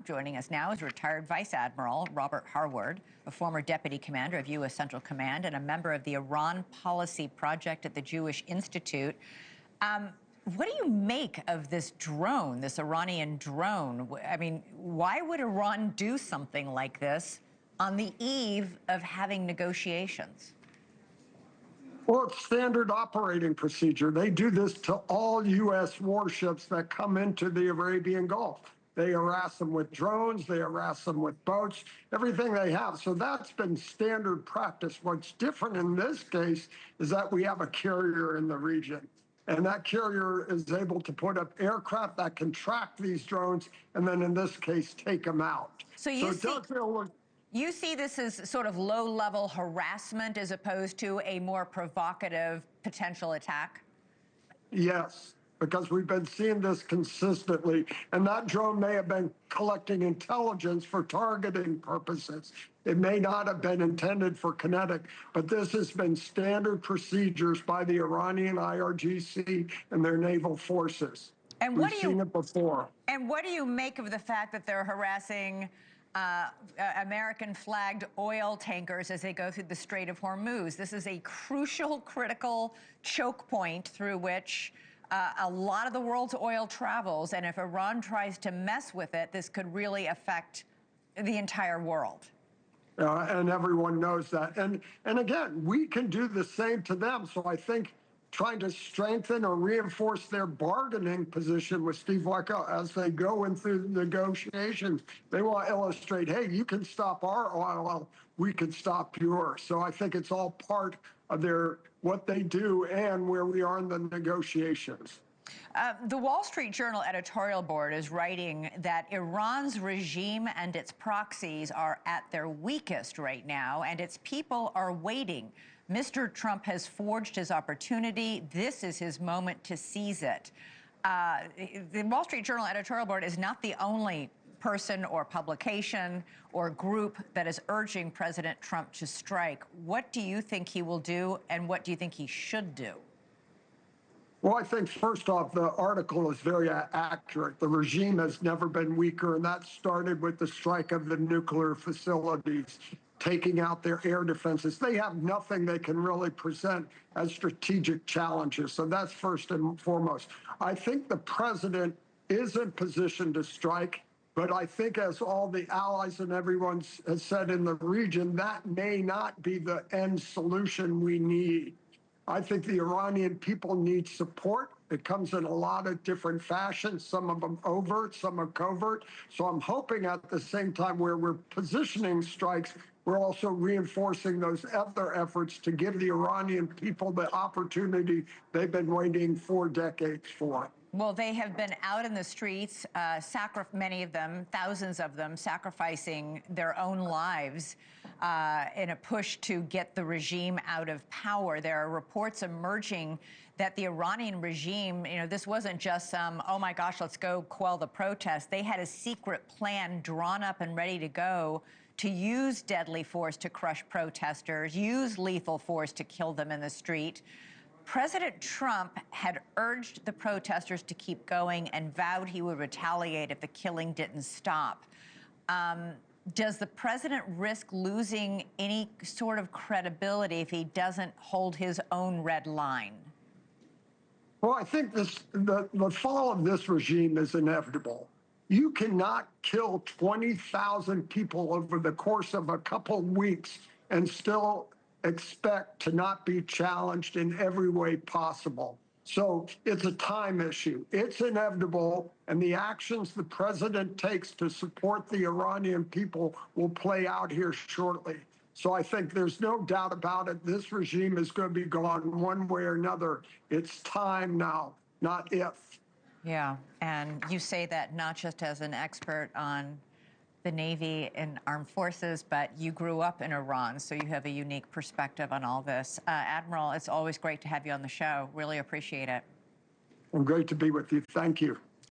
Joining us now is retired Vice Admiral Robert Harward, a former deputy commander of U.S. Central Command and a member of the Iran Policy Project at the Jewish Institute. What do you make of this drone, this Iranian drone? I mean, why would Iran do something like this on the eve of having negotiations? Well, it's standard operating procedure. They do this to all U.S. warships that come into the Arabian Gulf. They harass them with drones, they harass them with boats, everything they have. So that's been standard practice. What's different in this case is that we have a carrier in the region. And that carrier is able to put up aircraft that can track these drones and then in this case take them out. So you see this as sort of low-level harassment as opposed to a more provocative potential attack? Yes, because we've been seeing this consistently. And that drone may have been collecting intelligence for targeting purposes. It may not have been intended for kinetic, but this has been standard procedures by the Iranian IRGC and their naval forces. And We've seen it before. And what do you make of the fact that they're harassing American-flagged oil tankers as they go through the Strait of Hormuz? This is a crucial, critical choke point through which a lot of the world's oil travels, and if Iran tries to mess with it, this could really affect the entire world. And everyone knows that. And again, we can do the same to them. So I think trying to strengthen or reinforce their bargaining position with Steve Wickel as they go into the negotiations, they want to illustrate, hey, you can stop our oil, we can stop yours. So I think it's all part of what they do and where we are in the negotiations. The Wall Street Journal editorial board is writing that Iran's regime and its proxies are at their weakest right now, and its people are waiting. Mr. Trump has forged his opportunity. This is his moment to seize it. The Wall Street Journal editorial board is not the only person or publication or group that is urging President Trump to strike. What do you think he will do, and what do you think he should do? Well, I think, first off, the article is very accurate. The regime has never been weaker, and that started with the strike of the nuclear facilities, taking out their air defenses. They have nothing they can really present as strategic challenges. So that's first and foremost. I think the president is in position to strike, but I think, as all the allies and everyone has said in the region, that may not be the end solution we need. I think the Iranian people need support. It comes in a lot of different fashions, some of them overt, some are covert. So I'm hoping at the same time where we're positioning strikes, we're also reinforcing those other efforts to give the Iranian people the opportunity they've been waiting 4 decades for. Well, they have been out in the streets, many of them, thousands of them, sacrificing their own lives in a push to get the regime out of power. There are reports emerging that the Iranian regime, this wasn't just some, oh my gosh, let's go quell the protests. They had a secret plan drawn up and ready to go to use deadly force to crush protesters, use lethal force to kill them in the street. President Trump had urged the protesters to keep going and vowed he would retaliate if the killing didn't stop. Does the president risk losing any sort of credibility if he doesn't hold his own red line? Well, I think the fall of this regime is inevitable. You cannot kill 20,000 people over the course of a couple of weeks and still expect to not be challenged in every way possible. So it's a time issue. It's inevitable, and the actions the president takes to support the Iranian people will play out here shortly. So I think there's no doubt about it. This regime is going to be gone one way or another. It's time now, not if. Yeah, and you say that not just as an expert on the Navy and armed forces, but you grew up in Iran, so you have a unique perspective on all this. Admiral, it's always great to have you on the show. Really appreciate it. Well, great to be with you. Thank you.